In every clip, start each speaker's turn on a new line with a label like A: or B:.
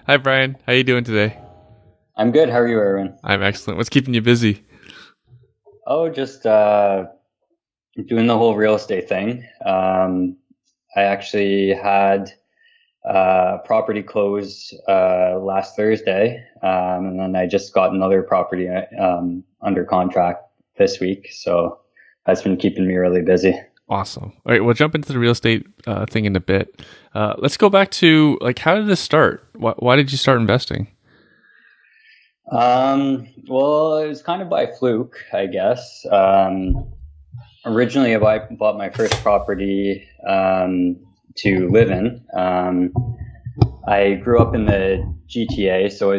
A: Hi, Brian. How you doing today?
B: I'm good. How are you, Erwin?
A: I'm excellent. What's keeping you busy?
B: Oh, just doing the whole real estate thing. I actually had property close last Thursday, and then I just got another property under contract this week. So that's been keeping me really busy.
A: Awesome. All right, we'll jump into the real estate thing in a bit. Let's go back to how did this start? Why did you start investing?
B: Well, it was kind of by fluke, I guess. Originally, I bought my first property to live in. I grew up in the GTA, so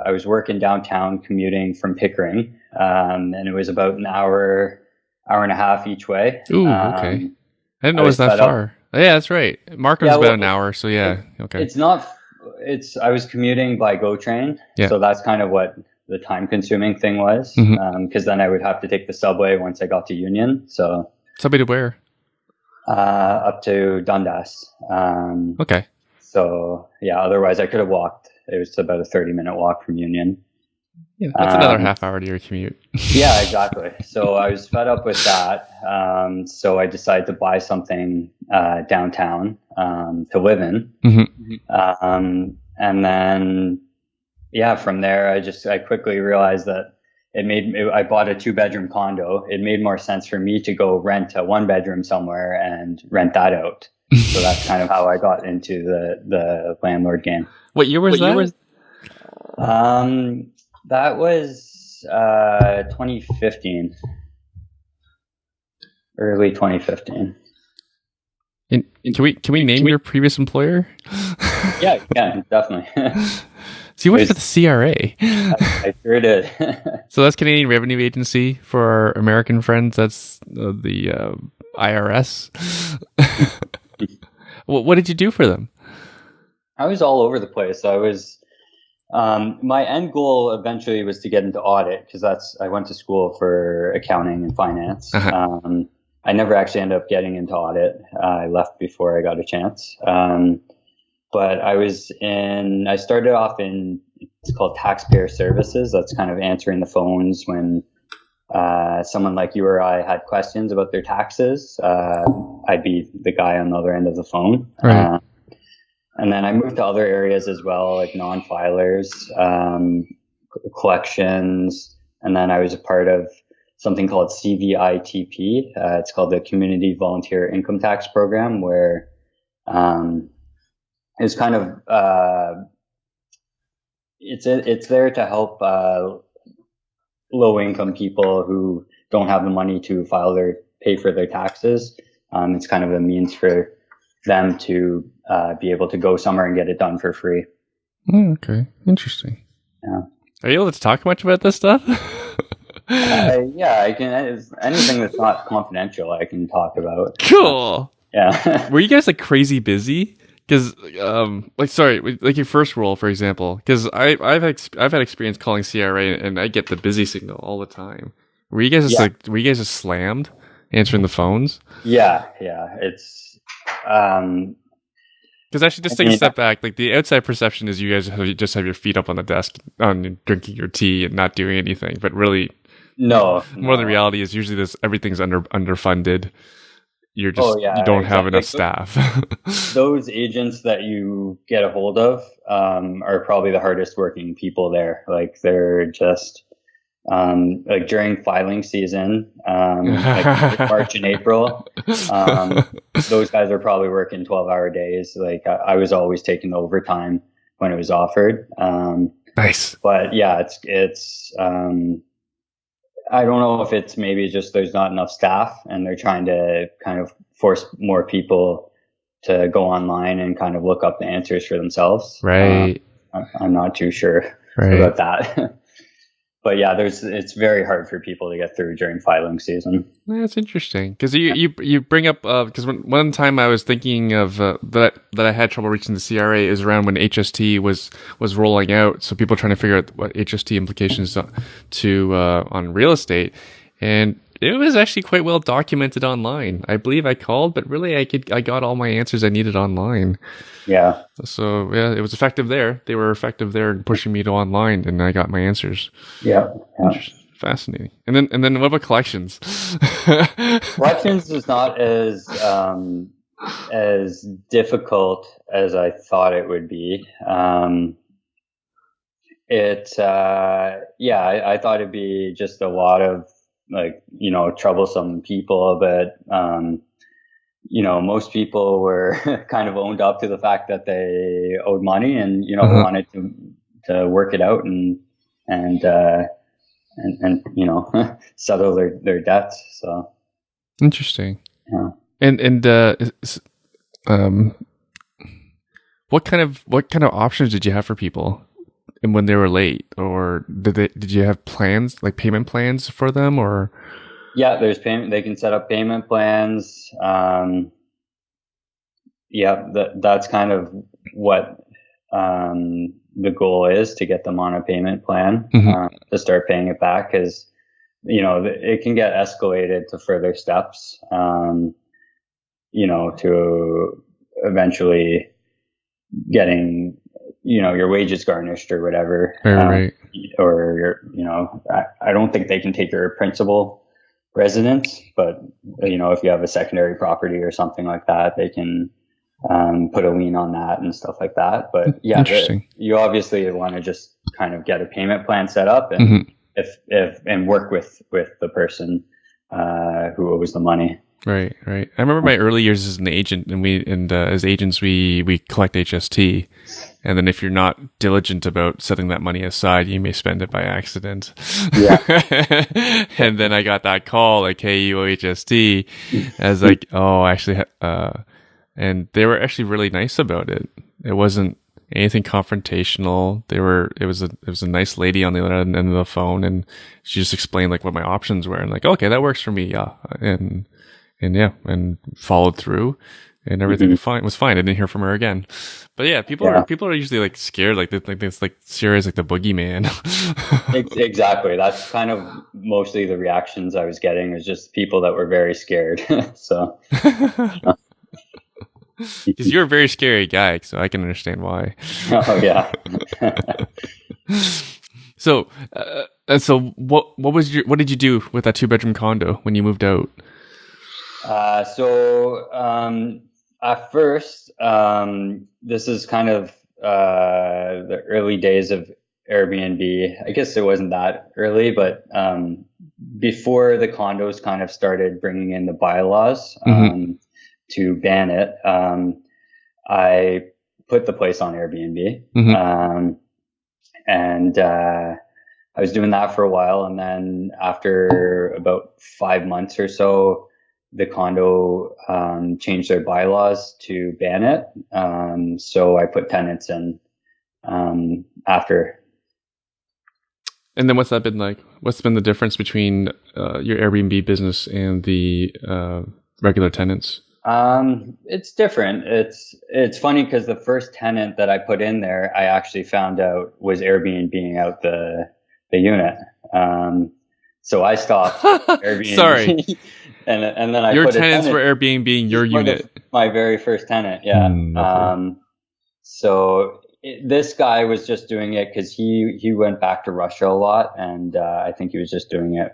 B: I was working downtown, commuting from Pickering, and it was about an hour and a half each way.
A: Ooh, okay. I didn't know it was that far. Yeah, that's right. Markham's about an hour, so yeah, okay.
B: It's not. I was commuting by GO train, so that's kind of what the time-consuming thing was. Because then I would have to take the subway once I got to Union. So
A: subway to where?
B: Up to Dundas.
A: Okay.
B: So yeah, otherwise I could have walked. It was about a 30-minute walk from Union.
A: Yeah, that's another half hour to your commute.
B: Yeah, exactly. So I was fed up with that. So I decided to buy something downtown to live in. And then, yeah, from there, I quickly realized that I bought a 2-bedroom condo. It made more sense for me to go rent a 1-bedroom somewhere and rent that out. So that's kind of how I got into the landlord game.
A: What year was that?
B: That was 2015, early 2015.
A: And can we name your previous employer?
B: Yeah, definitely.
A: So you worked for the CRA.
B: I sure did.
A: So that's Canadian Revenue Agency for our American friends. That's the IRS. What did you do for them?
B: I was all over the place. I was. My end goal eventually was to get into audit because I went to school for accounting and finance. I never actually ended up getting into audit. I left before I got a chance. But I started off it's called taxpayer services. That's kind of answering the phones when someone like you or I had questions about their taxes. I'd be the guy on the other end of the phone.
A: Right.
B: And then I moved to other areas as well, like non-filers, collections. And then I was a part of something called CVITP. It's called the Community Volunteer Income Tax Program, where it's kind of it's there to help low-income people who don't have the money to pay for their taxes. It's kind of a means for them to be able to go somewhere and get it done for free.
A: Okay, interesting.
B: Yeah.
A: Are you able to talk much about this stuff?
B: Yeah, I can. Anything that's not confidential, I can talk about.
A: Cool.
B: Yeah.
A: Were you guys crazy busy? Because, like your first role, for example. Because I've had experience calling CRA, and I get the busy signal all the time. Were you guys just slammed answering the phones?
B: Yeah. It's.
A: Because actually, just take a step back. Like the outside perception is you guys just have your feet up on the desk, drinking your tea and not doing anything. But really,
B: no.
A: The reality is usually everything's underfunded. You don't have enough staff.
B: Those agents that you get a hold of are probably the hardest working people there. Like they're just like during filing season, like March and April, those guys are probably working 12-hour days. Like I was always taking overtime when it was offered.
A: Nice.
B: But yeah, it's I don't know if it's maybe just there's not enough staff and they're trying to kind of force more people to go online and kind of look up the answers for themselves.
A: Right.
B: I'm not too sure about that. But yeah, it's very hard for people to get through during filing season.
A: That's interesting because you bring up because one time I was thinking of that I had trouble reaching the CRA is around when HST was rolling out, so people trying to figure out what HST implications to on real estate, and It was actually quite well documented online. I believe I called, but really I got all my answers I needed online.
B: Yeah.
A: So yeah, it was effective there. They were effective there in pushing me to online, and I got my answers.
B: Yeah.
A: Fascinating. And then what about collections?
B: Collections is not as difficult as I thought it would be. I thought it'd be just a lot of troublesome people, but most people were kind of owned up to the fact that they owed money and wanted to work it out and settle their debts. So
A: interesting.
B: Yeah.
A: What kind of options did you have for people? And when they were late, or did you have plans, like payment plans for them, or?
B: Yeah, there's payment. They can set up payment plans. That's kind of what the goal is, to get them on a payment plan, to start paying it back, because it can get escalated to further steps. To eventually getting your wages garnished or whatever.
A: Right.
B: Or I don't think they can take your principal residence, but if you have a secondary property or something like that, they can put a lien on that and stuff like that. But yeah,
A: interesting.
B: You obviously want to just kind of get a payment plan set up and and work with the person who owes the money.
A: Right. I remember my early years as an agent, and as agents we collect HST, and then if you're not diligent about setting that money aside, you may spend it by accident.
B: Yeah.
A: And then I got that call like, "Hey, you owe HST." I was like, "Oh, actually," and they were actually really nice about it. It wasn't anything confrontational. It was a nice lady on the other end of the phone, and she just explained like what my options were, and like, okay, that works for me, yeah, and followed through, and everything was fine. I didn't hear from her again. But yeah, people are usually like scared, like it's like CRA is like the boogeyman.
B: Exactly. That's kind of mostly the reactions I was getting, is just people that were very scared. So.
A: Because you're a very scary guy, so I can understand why.
B: Oh yeah.
A: So what did you do with that 2-bedroom condo when you moved out?
B: At first, this is kind of the early days of Airbnb. I guess it wasn't that early, but before the condos kind of started bringing in the bylaws to ban it, I put the place on Airbnb. And I was doing that for a while, and then after about 5 months or so, the condo changed their bylaws to ban it. So I put tenants in after.
A: And then what's that been like? What's been the difference between your Airbnb business and the regular tenants?
B: It's different. It's funny because the first tenant that I put in there, I actually found out was Airbnb-ing out the unit. So I stopped Airbnb.
A: Sorry.
B: and then I
A: your
B: put
A: tenants were Airbnb-ing your unit.
B: My very first tenant, yeah. So this guy was just doing it because he went back to Russia a lot, and I think he was just doing it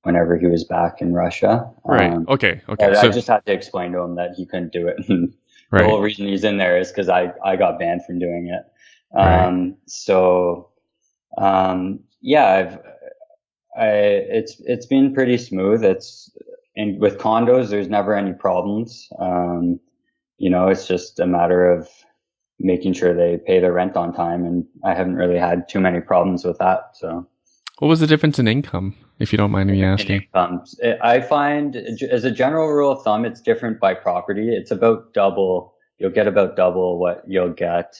B: whenever he was back in Russia.
A: Right. Okay. So
B: I just had to explain to him that he couldn't do it. The whole reason he's in there is because I got banned from doing it. It's been pretty smooth. With condos, there's never any problems. It's just a matter of making sure they pay their rent on time, and I haven't really had too many problems with that. So,
A: what was the difference in income, if you don't mind me asking?
B: I find, as a general rule of thumb, it's different by property. It's about double. You'll get about double what you'll get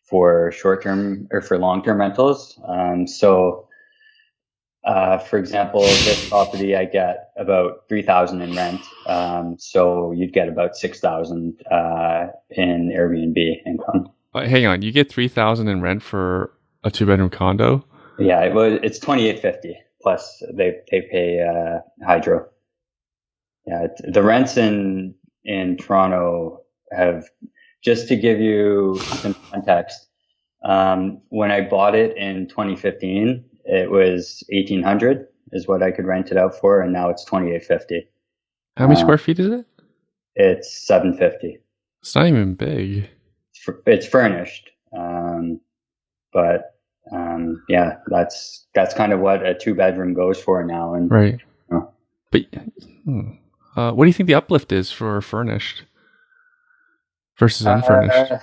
B: for short-term or for long-term rentals. For example, this property, I get about $3,000 in rent. So you'd get about $6,000 in Airbnb income.
A: Hang on, you get $3,000 in rent for a 2-bedroom condo?
B: Yeah, it's $2,850 plus they pay hydro. Yeah, the rents in Toronto have, just to give you some context, when I bought it in 2015, it was 1,800 is what I could rent it out for, and now it's 2,850.
A: How many square feet is it?
B: It's 750.
A: It's not even big.
B: It's furnished, but yeah, that's kind of what a 2-bedroom goes for now. And
A: right, but what do you think the uplift is for furnished versus unfurnished?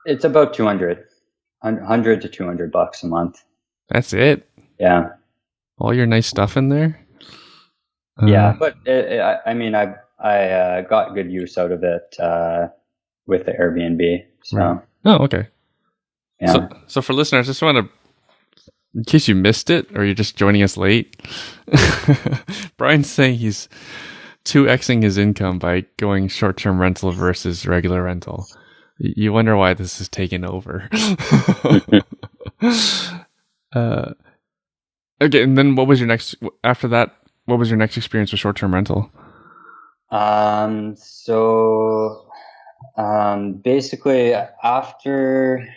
B: It's about 200 to $200 a month.
A: That's it.
B: Yeah.
A: All your nice stuff in there.
B: Yeah, but I mean, I got good use out of it with the Airbnb. So.
A: Right. Oh, okay.
B: Yeah.
A: So for listeners, I just want to, in case you missed it or you're just joining us late, Bryan's saying he's 2xing his income by going short-term rental versus regular rental. You wonder why this is taken over. Okay, and then what was your next, after that, what was your next experience with short-term rental?
B: Basically after,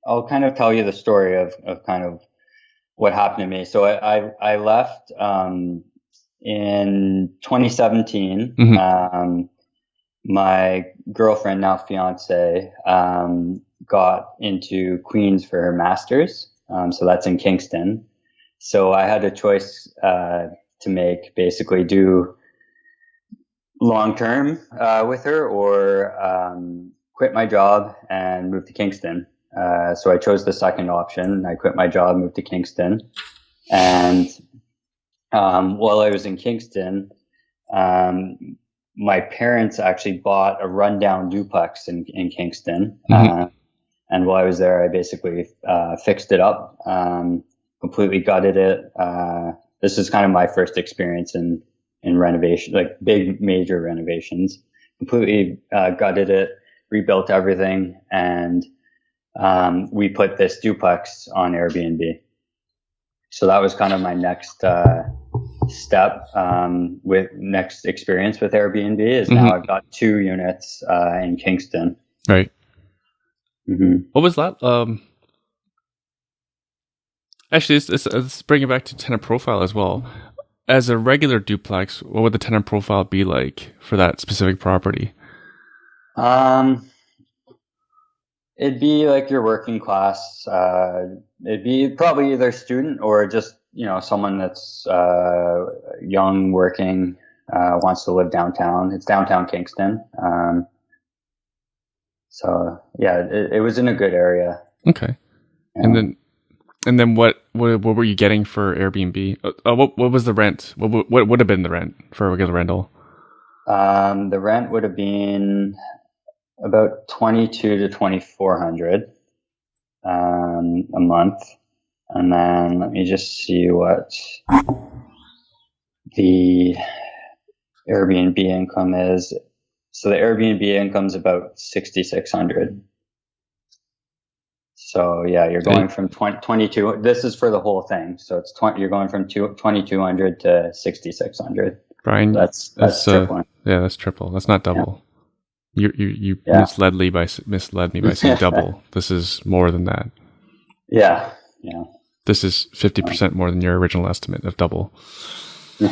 B: I'll kind of tell you the story of kind of what happened to me. So I left in 2017. Mm-hmm. My girlfriend, now fiance, got into Queens for her master's. So that's in Kingston. So I had a choice to make, basically do long-term with her or quit my job and move to Kingston. So I chose the second option. I quit my job, moved to Kingston. And while I was in Kingston, my parents actually bought a rundown duplex in Kingston. Mm-hmm. And while I was there, I basically fixed it up, completely gutted it. This is kind of my first experience in renovation, like big major renovations. Completely gutted it, rebuilt everything, and we put this duplex on Airbnb. So that was kind of my next step with next experience with Airbnb is now I've got 2 units in Kingston.
A: Right.
B: Mm-hmm.
A: What was that? Actually, let's bring it back to tenant profile as well. As a regular duplex, what would the tenant profile be like for that specific property?
B: It'd be like your working class. It'd be probably either student or just, someone that's young, working, wants to live downtown. It's downtown Kingston. So yeah, it was in a good area.
A: Okay. Yeah. And then what were you getting for Airbnb? What was the rent? What would have been the rent for a regular rental?
B: The rent would have been about $2,200 to $2,400 a month. And then let me just see what the Airbnb income is. So the Airbnb income is about $6,600. So yeah, you're going from 22. This is for the whole thing. So it's you're going from 2,200 to 6,600.
A: Bryan,
B: that's triple.
A: Yeah, that's triple. That's not double. Yeah. You misled me by saying double. This is more than that.
B: Yeah.
A: This is 50% more than your original estimate of double. Is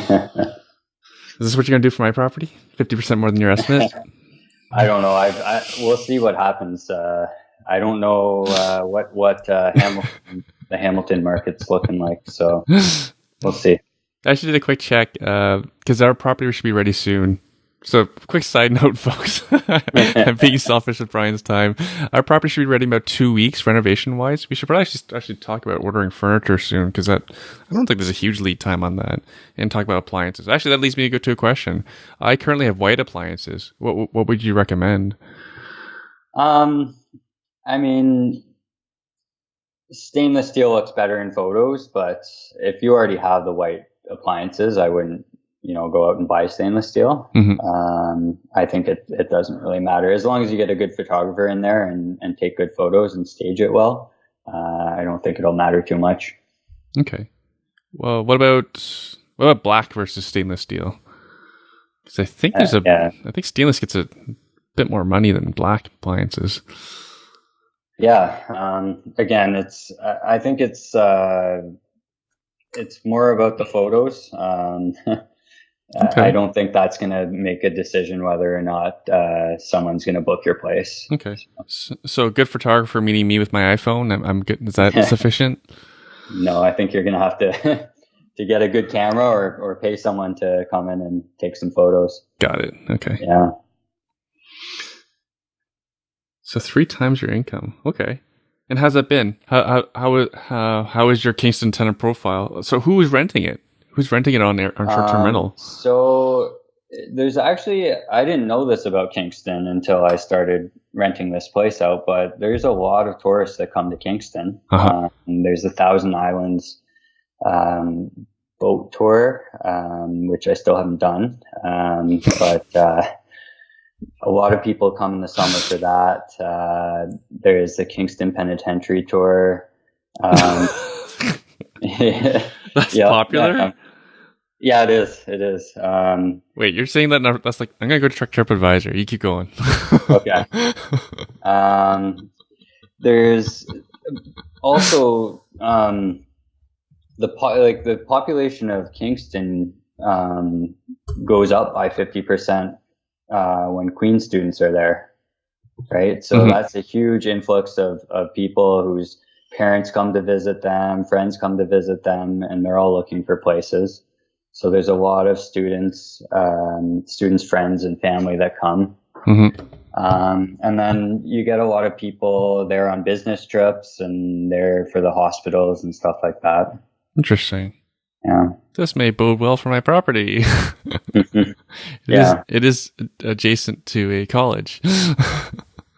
A: this what you're gonna do for my property? 50% more than your estimate?
B: I don't know. We'll see what happens. I don't know what the Hamilton market's looking like, so we'll see.
A: I actually did a quick check because our property should be ready soon. So, quick side note, folks. I'm being selfish with Bryan's time. Our property should be ready in about 2 weeks, renovation-wise. We should probably actually talk about ordering furniture soon because I don't think there's a huge lead time on that. And talk about appliances. Actually, that leads me to a question. I currently have white appliances. What would you recommend?
B: I mean, stainless steel looks better in photos, but if you already have the white appliances, I wouldn't, go out and buy stainless steel. Mm-hmm. I think it doesn't really matter as long as you get a good photographer in there and take good photos and stage it well. I don't think it'll matter too much.
A: Okay. Well, what about black versus stainless steel? Because I think stainless gets a bit more money than black appliances.
B: Yeah. Again, I think it's more about the photos.
A: Okay.
B: I don't think that's going to make a decision whether or not someone's going to book your place.
A: Okay. So good photographer meeting me with my iPhone. I'm good. Is that sufficient?
B: No, I think you're going to have to to get a good camera or pay someone to come in and take some photos.
A: Got it. Okay.
B: Yeah.
A: So 3 times your income. Okay. And how's that been? How is your Kingston tenant profile? So who is renting it? Who's renting it on short-term rental?
B: So there's actually, I didn't know this about Kingston until I started renting this place out, but there's a lot of tourists that come to Kingston. There's the Thousand Islands boat tour, which I still haven't done. But a lot of people come in the summer for that. There's the Kingston Penitentiary tour.
A: That's popular?
B: Yeah, it is. It is.
A: Wait, you're saying that that's like, I'm going to go check TripAdvisor. You keep going.
B: Okay. There's also the population of Kingston goes up by 50% when Queen students are there, right? So that's a huge influx of people whose parents come to visit them, friends come to visit them, and they're all looking for places. So there's a lot of students, friends, and family that come. And then you get a lot of people there on business trips and there for the hospitals and stuff like that.
A: Interesting.
B: Yeah.
A: This may bode well for my property. It is adjacent to a college.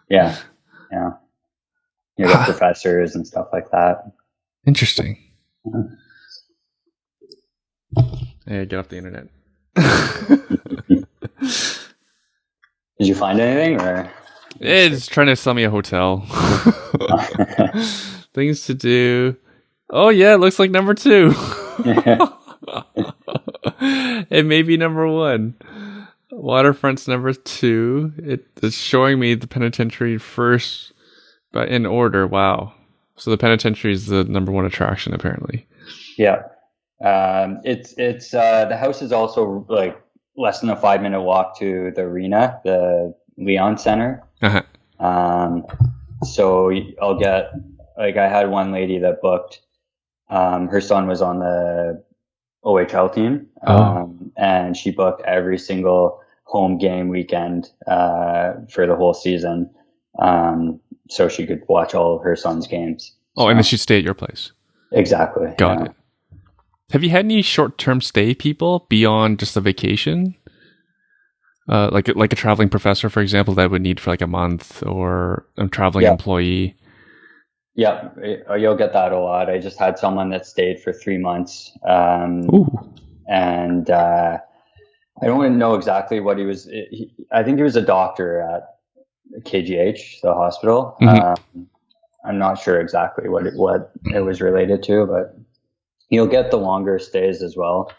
B: Yeah. You get professors and stuff like that.
A: Interesting. Hey, get off the internet.
B: Did you find anything, or?
A: It's trying to sell me a hotel. Things to do. Oh yeah, it looks like number 2. It may be number 1. Waterfront's number 2. It's showing me the penitentiary first, but in order. Wow. So the penitentiary is the number 1 attraction, apparently.
B: Yeah. It's the house is also like less than a 5-minute walk to the arena, the Leon Center. So I'll get, like, I had one lady that booked, her son was on the OHL team, and she booked every single home game weekend, for the whole season. So she could watch all of her son's games.
A: Oh, and then she'd stay at your place.
B: Exactly.
A: Got it. Have you had any short-term stay people beyond just a vacation? Like a traveling professor, for example, that would need for like a month, or a traveling employee.
B: Yeah, you'll get that a lot. I just had someone that stayed for 3 months. And I don't know exactly what he was. I think he was a doctor at KGH, the hospital. I'm not sure exactly what it was related to, but you'll get the longer stays as well.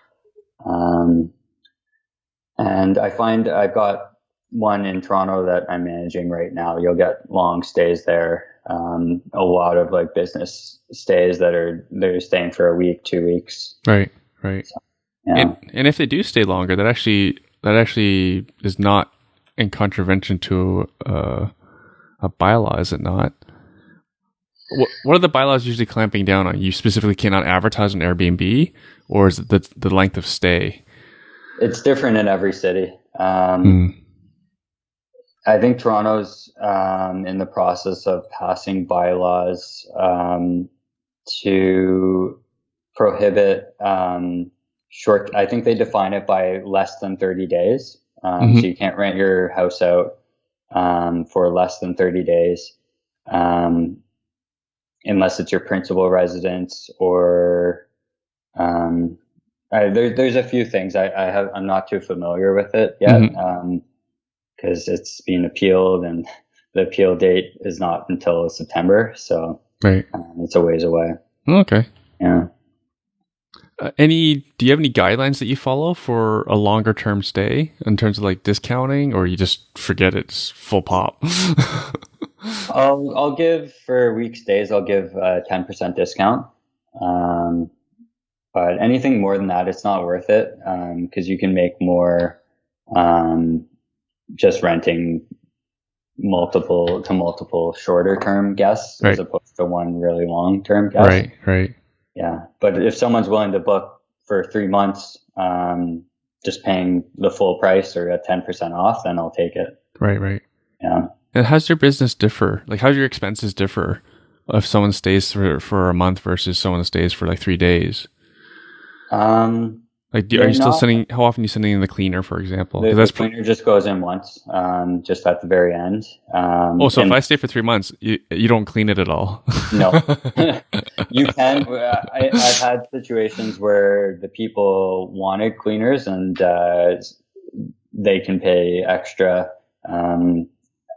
B: And I find I've got one in Toronto that I'm managing right now. You'll get long stays there. A lot of like business stays they're staying for a week, 2 weeks.
A: Right.
B: So, yeah.
A: And if they do stay longer, that actually is not in contravention to a bylaw, is it not? What are the bylaws usually clamping down on? You specifically cannot advertise on Airbnb, or is it the length of stay?
B: It's different in every city. I think Toronto's in the process of passing bylaws to prohibit short. I think they define it by less than 30 days. So you can't rent your house out for less than 30 days. Unless it's your principal residence, or there's a few things I'm not too familiar with it yet, because it's being appealed and the appeal date is not until September, so it's a ways away.
A: Okay.
B: Yeah.
A: Do you have any guidelines that you follow for a longer term stay in terms of like discounting, or you just forget it's full pop?
B: I'll give for weekdays. I'll give a 10% discount. Um, but anything more than that, it's not worth it because you can make more just renting multiple shorter term guests
A: Right.
B: as opposed to one really long term guest.
A: Right. Right.
B: Yeah, but if someone's willing to book for 3 months, just paying the full price or at 10% off, then I'll take it.
A: Right. Right.
B: Yeah.
A: And how's your business differ? Like, how's your expenses differ if someone stays for a month versus someone stays for like 3 days? Like, are you still sending? How often are you sending in the cleaner, for example?
B: The cleaner just goes in once, just at the very end.
A: So if I stay for 3 months, you don't clean it at all?
B: No, you can. I've had situations where the people wanted cleaners, and they can pay extra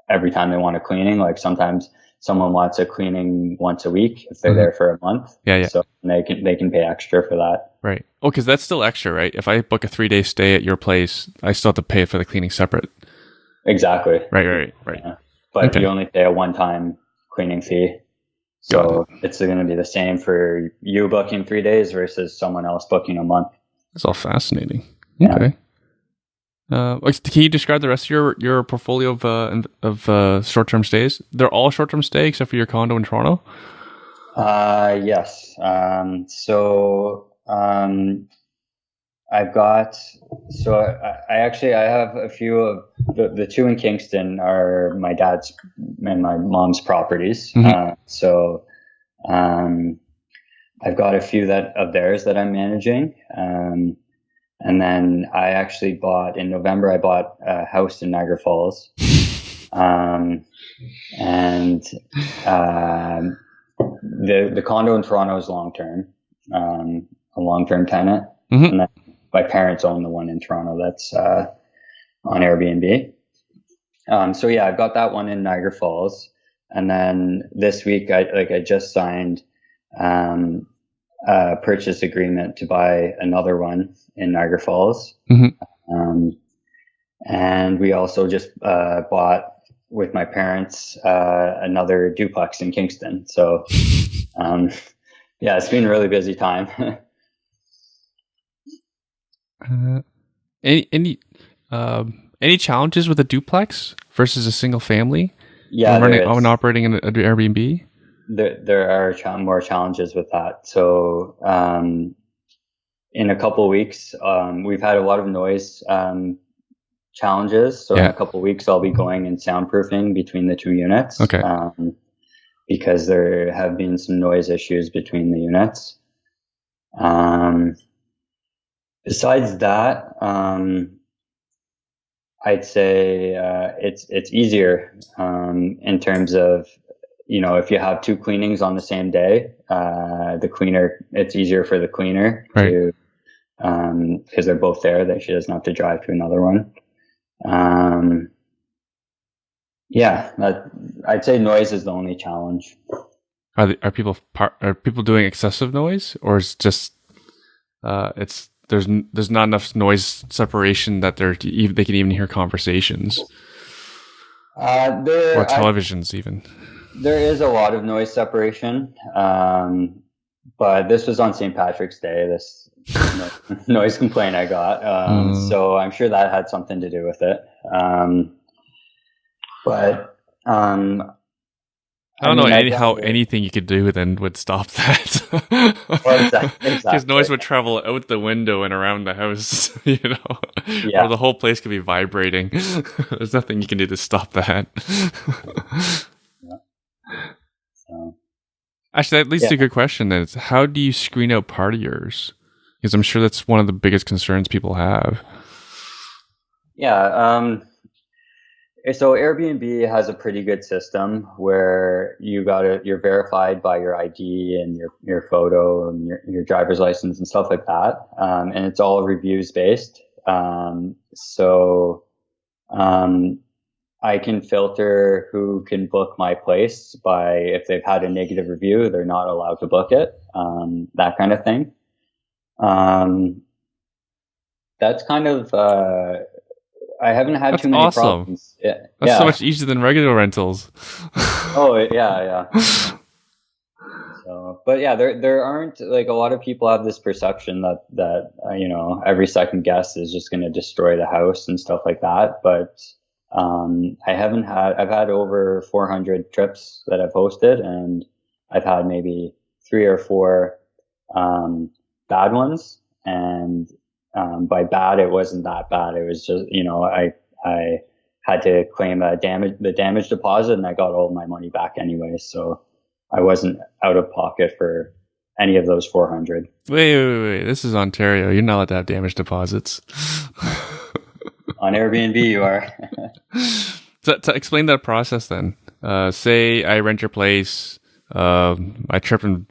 B: every time they want a cleaning. Like sometimes someone wants a cleaning once a week if they're there for a month.
A: Yeah.
B: So they can pay extra for that.
A: Right. Oh, because that's still extra, right? If I book a 3-day stay at your place, I still have to pay for the cleaning separate.
B: Exactly.
A: Right.
B: Yeah. But you only pay a one-time cleaning fee. So it's going to be the same for you booking 3 days versus someone else booking a month.
A: That's all fascinating.
B: Yeah.
A: Okay. Can you describe the rest of your portfolio of short-term stays? They're all short-term stay except for your condo in Toronto?
B: Yes. I've got, I have a few of the two in Kingston are my dad's and my mom's properties. I've got a few of theirs that I'm managing. And then I actually in November, I bought a house in Niagara Falls. The condo in Toronto is long-term, a long-term tenant. And then my parents own the one in Toronto that's on Airbnb. I've got that one in Niagara Falls. And then this week, I just signed a purchase agreement to buy another one in Niagara Falls. And we also just bought with my parents another duplex in Kingston. So it's been a really busy time.
A: Any challenges with a duplex versus a single family?
B: Yeah,
A: when operating in an Airbnb.
B: There are more challenges with that. So in a couple of weeks, we've had a lot of noise challenges. So in a couple of weeks, I'll be going and soundproofing between the two units.
A: Okay.
B: Because there have been some noise issues between the units. Besides that, I'd say it's easier in terms of, if you have two cleanings on the same day, it's easier for the cleaner to, because they're both there, that she doesn't have to drive to another one. I'd say noise is the only challenge.
A: Are people doing excessive noise, or is just there's not enough noise separation that they can even hear conversations or televisions even?
B: There is a lot of noise separation, but this was on St. Patrick's Day. This noise complaint I got, so I'm sure that had something to do with it.
A: I don't know how anything you could do then would stop that.
B: Exactly.
A: Because noise would travel out the window and around the house, or the whole place could be vibrating. There's nothing you can do to stop that. Actually, that leads to a good question. Then, how do you screen out partiers? Because I'm sure that's one of the biggest concerns people have.
B: Yeah. So Airbnb has a pretty good system where you're verified by your ID and your photo and your driver's license and stuff like that. And it's all reviews based. I can filter who can book my place by if they've had a negative review, they're not allowed to book it. That kind of thing. That's kind of, I haven't had too many
A: awesome.
B: problems.
A: That's so much easier than regular rentals.
B: Oh, yeah. So, but yeah, there aren't, like, a lot of people have this perception that every second guest is just going to destroy the house and stuff like that. But I've had over 400 trips that I've hosted, and I've had maybe 3 or 4 bad ones. And by bad, it wasn't that bad. It was just, I had to claim the damage deposit, and I got all my money back anyway. So I wasn't out of pocket for any of those 400.
A: Wait. This is Ontario. You're not allowed to have damage deposits.
B: On Airbnb, you are.
A: To explain that process then. Say I rent your place. I trip and,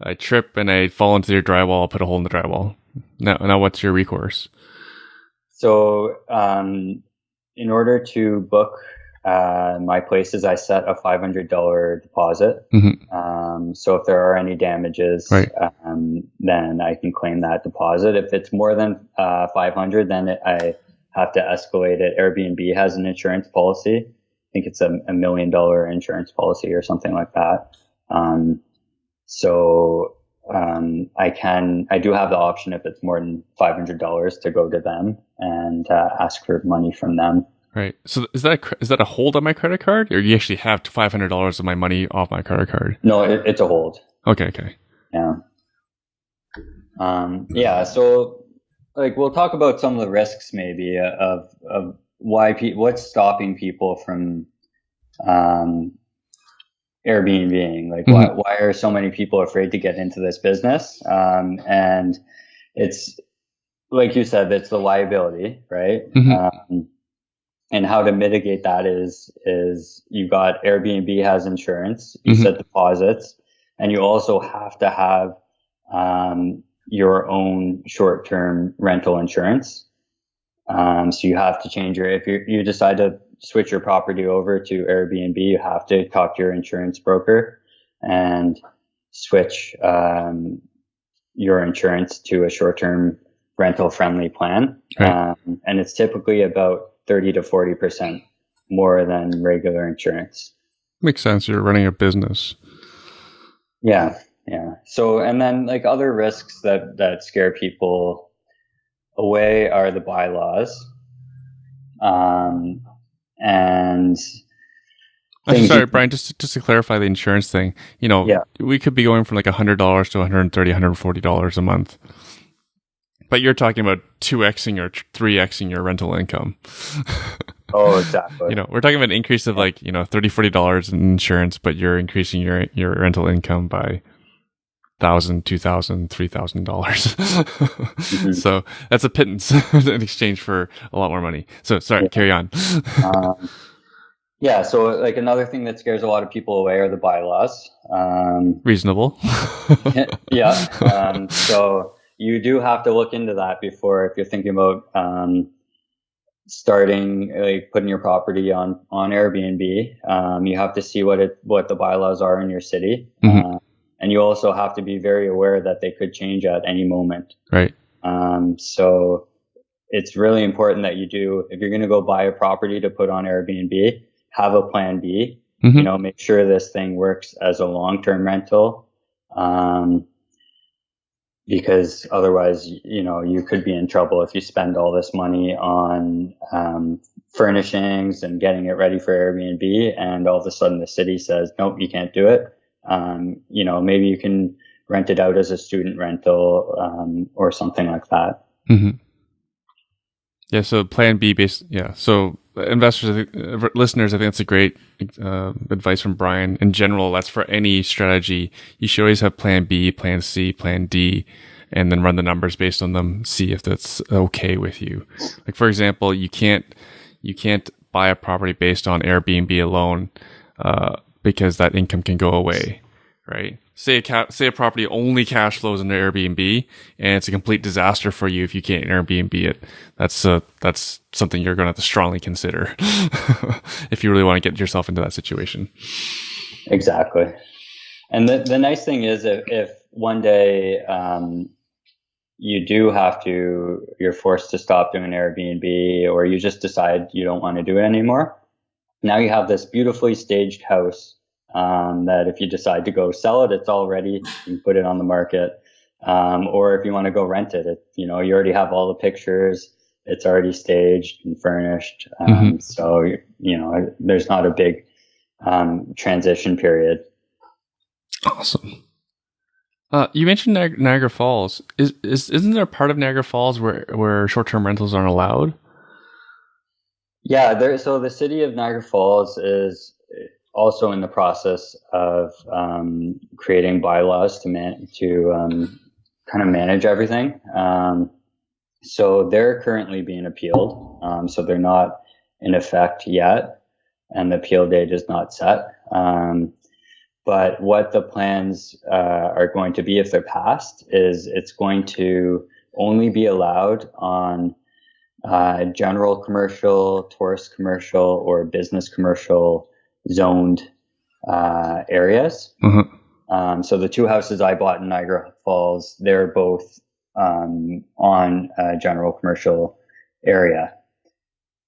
A: I trip and I fall into your drywall. I'll put a hole in the drywall. Now what's your recourse?
B: So, in order to book my places, I set a $500 deposit.
A: Mm-hmm.
B: So if there are any damages,
A: right.
B: Then I can claim that deposit. If it's more than 500, then I have to escalate it. Airbnb has an insurance policy. I think it's a $1 million insurance policy or something like that. I do have the option, if it's more than $500, to go to them and ask for money from them.
A: Right. So is that a hold on my credit card, or you actually have $500 of my money off my credit card?
B: No, it's a hold.
A: Okay.
B: Yeah. Yeah. So, like, we'll talk about some of the risks maybe of what's stopping people from Airbnb-ing. Like,
A: mm-hmm.
B: why are so many people afraid to get into this business? And it's, like you said, it's the liability, right?
A: Mm-hmm.
B: And how to mitigate that is you got Airbnb has insurance, you
A: mm-hmm.
B: set deposits, and you also have to have your own short-term rental insurance. So you have to change if you decide to switch your property over to Airbnb, you have to talk to your insurance broker and switch your insurance to a short-term rental-friendly plan.
A: Right.
B: And it's typically about 30 to 40% more than regular insurance.
A: Makes sense. You're running a business.
B: Yeah. So, and then, like, other risks that scare people away are the bylaws. And
A: sorry, Brian, just to clarify the insurance thing, we could be going from like $100 to $130, $140 a month. But you're talking about 2xing or 3xing your rental income.
B: Oh, exactly.
A: We're talking about an increase of like, $30, $40 in insurance, but you're increasing your rental income by $1,000, $2,000, $3,000. Mm-hmm. So that's a pittance in exchange for a lot more money. So sorry, carry on.
B: Yeah. So, like, another thing that scares a lot of people away are the bylaws.
A: Reasonable.
B: Yeah. So you do have to look into that before, if you're thinking about starting, like, putting your property on Airbnb. You have to see what the bylaws are in your city. Mm-hmm. And you also have to be very aware that they could change at any moment.
A: Right.
B: So it's really important that if you're going to go buy a property to put on Airbnb, have a plan B. Mm-hmm. Make sure this thing works as a long-term rental. Because otherwise, you could be in trouble if you spend all this money on furnishings and getting it ready for Airbnb, and all of a sudden the city says, nope, you can't do it. Maybe you can rent it out as a student rental or something like that.
A: Mm-hmm. Yeah, so plan B based. Yeah, so investors, listeners, I think that's a great advice from Brian. In general, that's for any strategy. You should always have plan B, plan C, plan D, and then run the numbers based on them. See if that's okay with you. Like, for example, you can't buy a property based on Airbnb alone because that income can go away, right? Say a property only cash flows into Airbnb, and it's a complete disaster for you if you can't Airbnb it. That's something you're going to have to strongly consider if you really want to get yourself into that situation.
B: Exactly. And the nice thing is, if one day you're forced to stop doing Airbnb, or you just decide you don't want to do it anymore, now you have this beautifully staged house that if you decide to go sell it, it's all ready. You can put it on the market. Or if you want to go rent it, you already have all the pictures. It's already staged and furnished. So, there's not a big transition period.
A: Awesome. You mentioned Niagara Falls. Isn't there a part of Niagara Falls where short-term rentals aren't allowed?
B: Yeah, so the city of Niagara Falls is also in the process of creating bylaws to kind of manage everything. So they're currently being appealed. So they're not in effect yet, and the appeal date is not set. But what the plans are going to be if they're passed is it's going to only be allowed on general commercial, tourist commercial, or business commercial zoned areas. So the two houses I bought in Niagara Falls, they're both on a general commercial area.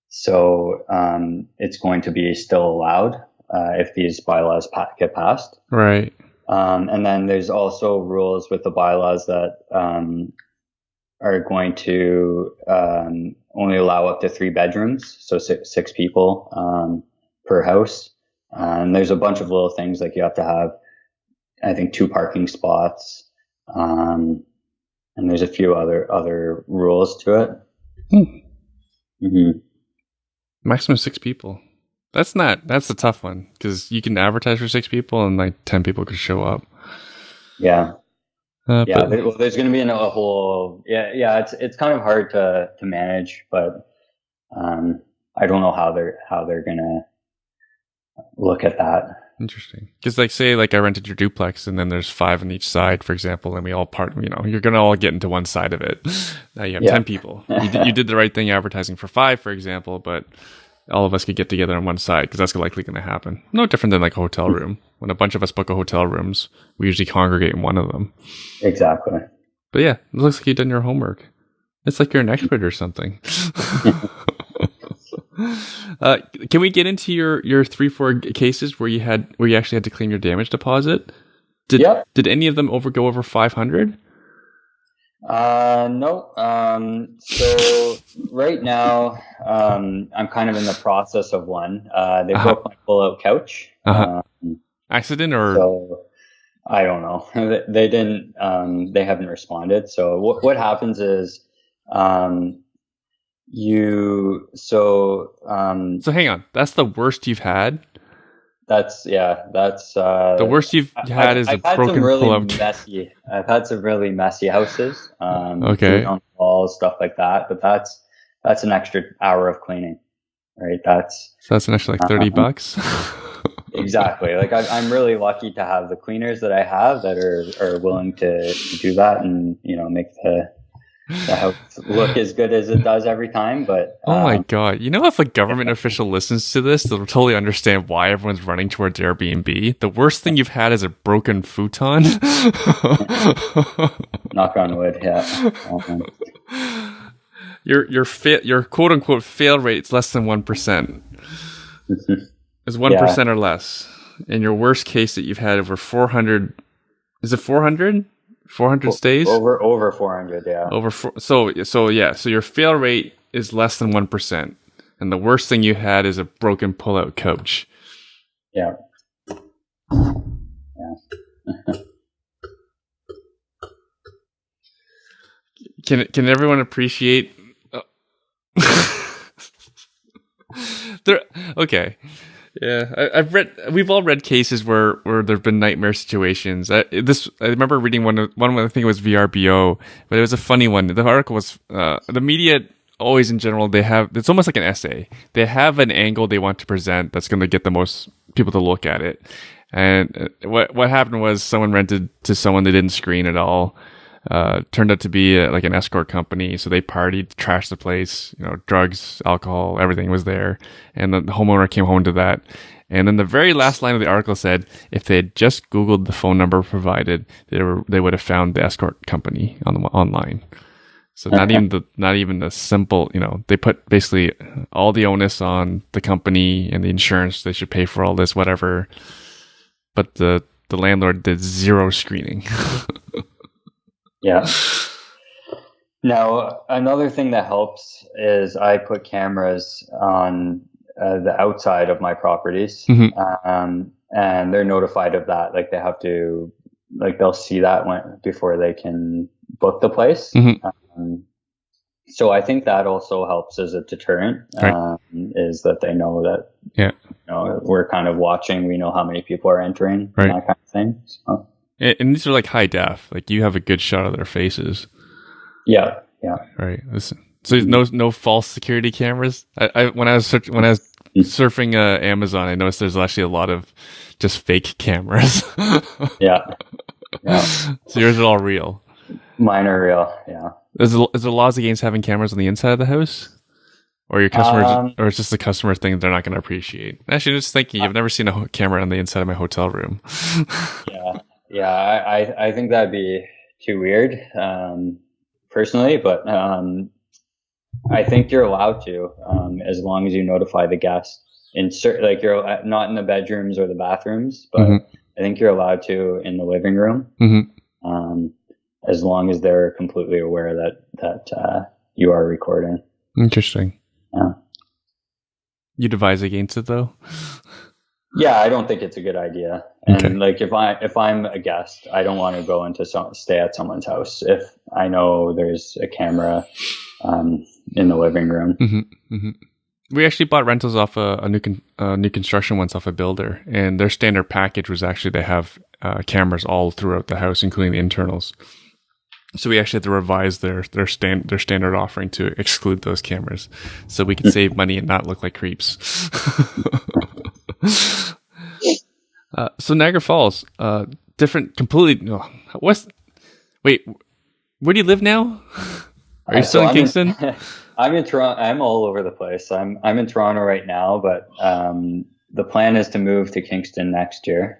B: So it's going to be still allowed if these bylaws get passed.
A: Right.
B: And then there's also rules with the bylaws that are going to only allow up to 3 bedrooms, so six people per house. And there's a bunch of little things like you have to have, I think, 2 parking spots, and there's a few other rules to it.
A: Maximum 6 people. That's a tough one, because you can advertise for 6 people and like 10 people could show up.
B: Yeah. There's going to be a whole, it's kind of hard to manage, but I don't know how they're going to look at that.
A: Interesting. Because say I rented your duplex and then there's 5 on each side, for example, and we all you're going to all get into one side of it. Now you have 10 people. You did the right thing advertising for 5, for example, but all of us could get together on one side, because that's likely going to happen. No different than like a hotel room. When a bunch of us book a hotel rooms, we usually congregate in one of them.
B: Exactly.
A: But yeah, it looks like you've done your homework. It's like you're an expert or something. Can we get into your 3-4 cases where you actually had to claim your damage deposit? Did any of them go over 500?
B: No. So right now, I'm kind of in the process of one. They broke my pull-out couch.
A: Accident or?
B: So I don't know. They didn't. They haven't responded. So what happens is,
A: So hang on. That's the worst you've had?
B: That's
A: the worst you've had is a broken pull-out.
B: I've had some really messy houses.
A: Okay.
B: On walls, stuff like that. But that's an extra hour of cleaning, right?
A: So that's an extra like $30.
B: Exactly. Like I'm really lucky to have the cleaners that I have that are willing to do that and make the house look as good as it does every time. But
A: oh my god, if a government official listens to this, they'll totally understand why everyone's running towards Airbnb. The worst thing you've had is a broken futon.
B: Knock on wood. Yeah.
A: Your quote unquote fail rate is less than 1%. It's 1% or less. And your worst case that you've had over 400, is it 400? 400 stays?
B: Over 400, yeah.
A: So your fail rate is less than 1%. And the worst thing you had is a broken pull-out couch.
B: Yeah.
A: Can everyone appreciate okay. Yeah, we've all read cases where there've been nightmare situations. I remember reading one. I think it was Vrbo, but it was a funny one. The article was the media always in general, it's almost like an essay. They have an angle they want to present that's going to get the most people to look at it. And what happened was someone rented to someone they didn't screen at all. turned out to be like an escort company. So they partied, trashed the place, drugs, alcohol, everything was there. And the homeowner came home to that. And then the very last line of the article said, if they had just Googled the phone number provided, they would have found the escort company online. So not even the simple, they put basically all the onus on the company and the insurance. They should pay for all this, whatever. But the landlord did zero screening.
B: Yeah. Now, another thing that helps is I put cameras on the outside of my properties, and they're notified of that. Like they have to, like they'll see that before they can book the place. So I think that also helps as a deterrent,
A: right.
B: Is that they know that we're kind of watching. We know how many people are entering, right. And that kind of thing. So.
A: And these are like high def. Like you have a good shot of their faces.
B: Yeah.
A: Right. So there's no false security cameras. When I was surfing Amazon, I noticed there's actually a lot of just fake cameras.
B: Yeah.
A: So yours are all real.
B: Mine are real. Yeah.
A: Is there laws against having cameras on the inside of the house, or your customers, or it's just a customer thing they're not going to appreciate? Actually, just thinking, I've never seen a camera on the inside of my hotel room.
B: Yeah. I think that'd be too weird, personally, but I think you're allowed to, as long as you notify the guest. Like you're not in the bedrooms or the bathrooms, but I think you're allowed to in the living room. As long as they're completely aware that you are recording.
A: Interesting.
B: Yeah.
A: You'd advise against it though?
B: Yeah, I don't think it's a good idea. And like if I'm a guest, I don't want to go into stay at someone's house if I know there's a camera in the living room.
A: We actually bought rentals off a new construction once off a builder, and their standard package was actually they have cameras all throughout the house, including the internals. So we actually had to revise their standard offering to exclude those cameras, so we could save money and not look like creeps. So Niagara Falls, different, completely. Wait, where do you live now? Are you still in Kingston?
B: I'm in Toronto. I'm all over the place. I'm in Toronto right now, but the plan is to move to Kingston next year.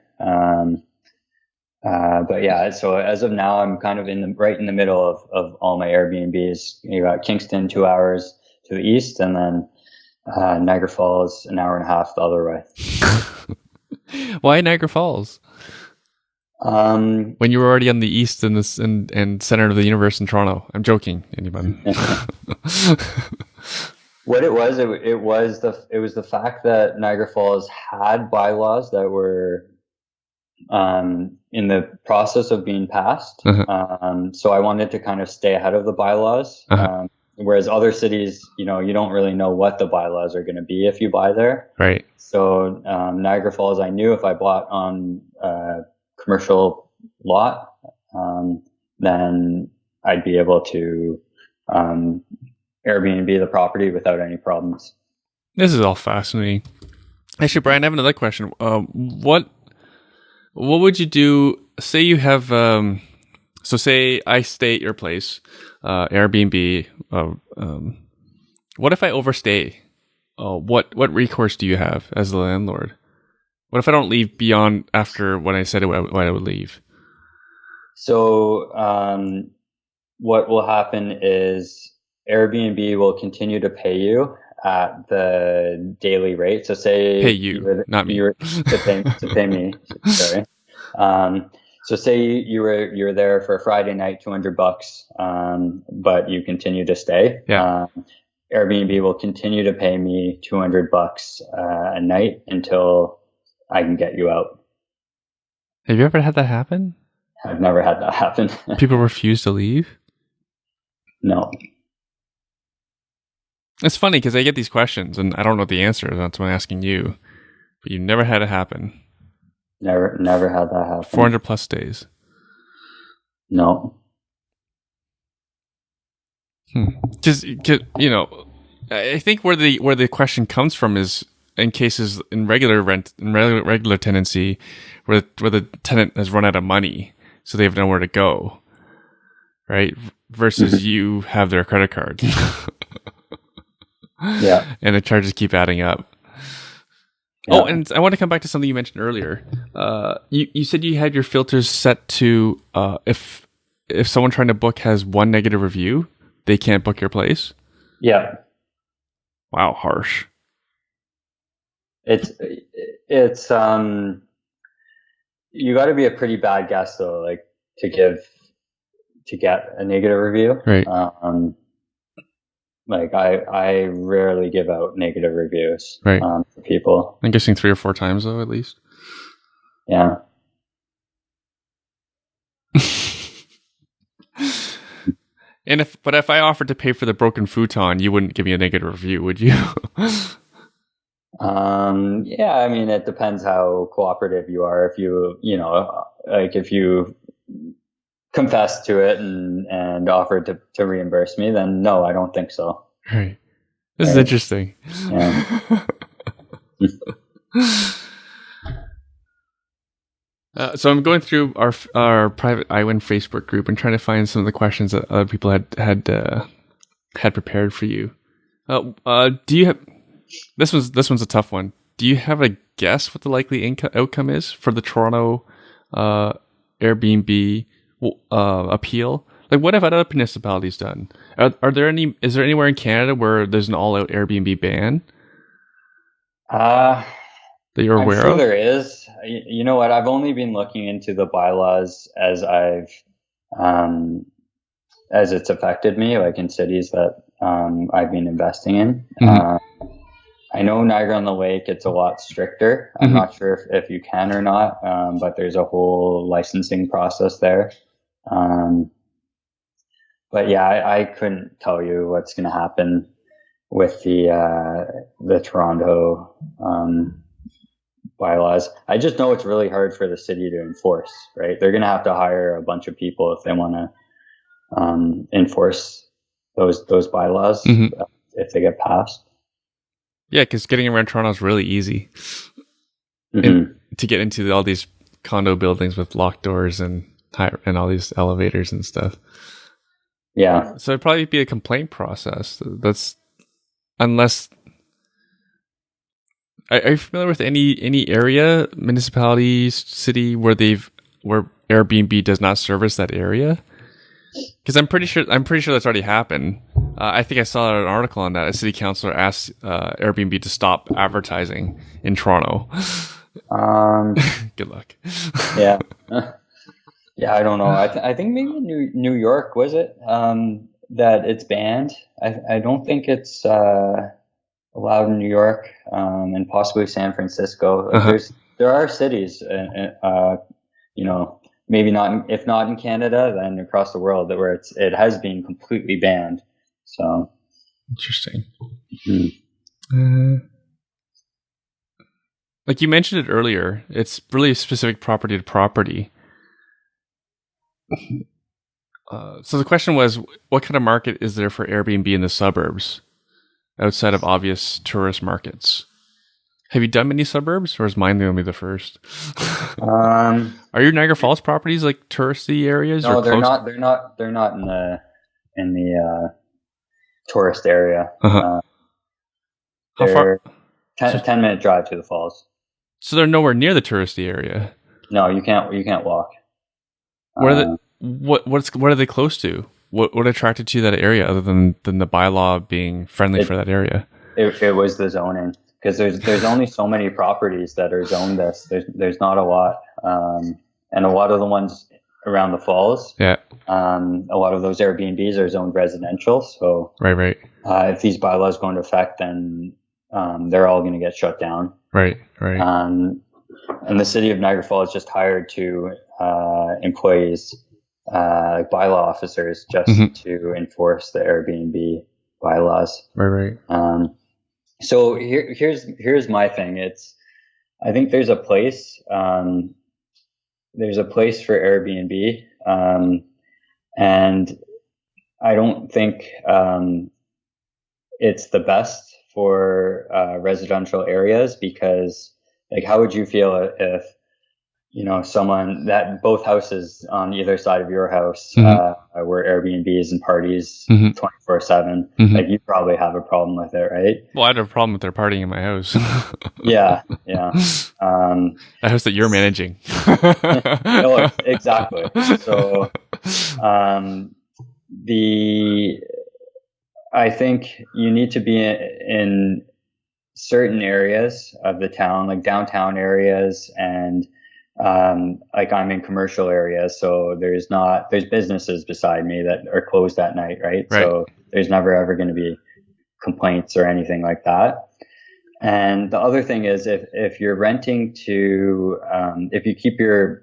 B: But yeah, so as of now, I'm kind of right in the middle of all my Airbnbs. You got Kingston 2 hours to the east, and then Niagara Falls an hour and a half the other way.
A: Why Niagara Falls? When you were already on the east and center of the universe in Toronto. I'm joking, anyone.
B: What it was the fact that Niagara Falls had bylaws that were in the process of being passed. So I wanted to kind of stay ahead of the bylaws. Whereas other cities, you don't really know what the bylaws are going to be if you buy there.
A: Right.
B: So Niagara Falls, I knew if I bought on commercial lot, then I'd be able to Airbnb the property without any problems.
A: This is all fascinating. Actually, Brian, I have another question. What would you do? Say you have, so say I stay at your place, Airbnb. What if I overstay? What recourse do you have as the landlord? What if I don't leave beyond after when I said when I would leave?
B: So what will happen is Airbnb will continue to pay you at the daily rate. So say
A: pay you, not me.
B: To pay me. Sorry. So say you were there for a Friday night, $200, but you continue to stay.
A: Yeah.
B: Airbnb will continue to pay me $200 a night until I can get you out.
A: Have you ever had that happen?
B: I've never had that happen.
A: People refuse to leave?
B: No.
A: It's funny because I get these questions and I don't know the answer. That's why I'm asking you. But you never had it happen.
B: Never had that happen.
A: 400 plus days.
B: No.
A: Just I think where the question comes from is in cases in regular tenancy where the tenant has run out of money, so they have nowhere to go. right? Versus you have their credit card.
B: Yeah.
A: And the charges keep adding up. Yeah. Oh, and I want to come back to something you mentioned earlier. You said you had your filters set to if someone trying to book has one negative review, they can't book your place.
B: Yeah.
A: Wow, harsh.
B: It's you got to be a pretty bad guest though, like to get a negative review.
A: Right.
B: Like I rarely give out negative reviews.
A: Right.
B: For people.
A: I'm guessing 3 or 4 times though, at least.
B: Yeah.
A: And if I offered to pay for the broken futon, you wouldn't give me a negative review, would you?
B: Yeah, I mean, it depends how cooperative you are. If if you confess to it and offered to reimburse me, then no, I don't think so.
A: Right. This is interesting.
B: Yeah.
A: So I'm going through our private iWin Facebook group and trying to find some of the questions that other people had prepared for you. Do you have this one's a tough one. Do you have a guess what the likely outcome is for the Toronto Airbnb appeal? Like, what have other municipalities done? Is there anywhere in Canada where there's an all-out Airbnb ban? That you're aware of?
B: There is. You know what? I've only been looking into the bylaws as it's affected me, like in cities that I've been investing in. Mm-hmm. I know Niagara-on-the-Lake, it's a lot stricter. I'm not sure if you can or not, but there's a whole licensing process there. But yeah, I couldn't tell you what's going to happen with the Toronto bylaws. I just know it's really hard for the city to enforce, right? They're going to have to hire a bunch of people if they want to enforce those bylaws if they get passed.
A: Yeah, because getting around Toronto is really easy. To get into all these condo buildings with locked doors and all these elevators and stuff.
B: Yeah.
A: So it'd probably be a complaint process. That's unless. Are you familiar with any area, municipality, city where Airbnb does not service that area? Because I'm pretty sure that's already happened. I think I saw an article on that. A city councilor asked Airbnb to stop advertising in Toronto. Good luck.
B: Yeah. Yeah, I don't know. I think maybe New York, was it, that it's banned? I don't think it's allowed in New York, and possibly San Francisco. There are cities, maybe not, if not in Canada, then across the world where it has been completely banned. So
A: interesting. Like you mentioned it earlier, it's really specific property to property. So the question was, what kind of market is there for Airbnb in the suburbs outside of obvious tourist markets? Have you done many suburbs, or is mine going to be the first? Are your Niagara Falls properties like touristy areas?
B: No,
A: or
B: they're not. They're not in the tourist area.
A: How far?
B: 10-minute drive to the falls.
A: So they're nowhere near the touristy area.
B: No, you can't walk.
A: What are they close to? What attracted you to that area other than the bylaw being friendly for that area?
B: It was the zoning, because there's only so many properties that are zoned this. There's not a lot, and a lot of the ones around the falls. Yeah. A lot of those Airbnbs are zoned residential. So
A: right.
B: If these bylaws go into effect, then they're all going to get shut down.
A: Right.
B: And the city of Niagara Falls just hired 2 employees, bylaw officers, just to enforce the Airbnb bylaws.
A: Right.
B: So here's my thing. I think there's a place for Airbnb, and I don't think it's the best for residential areas, because, like, how would you feel if someone that both houses on either side of your house were Airbnbs and Partiers 24/7. Like you probably have a problem with it, right?
A: Well, I have a problem with their partying in my house.
B: Yeah.
A: A house that you're managing.
B: No, exactly. So, I think you need to be in certain areas of the town, like downtown areas, and like I'm in commercial areas, so there's businesses beside me that are closed at night, right? So there's never ever going to be complaints or anything like that. And the other thing is if you're renting to, if you keep your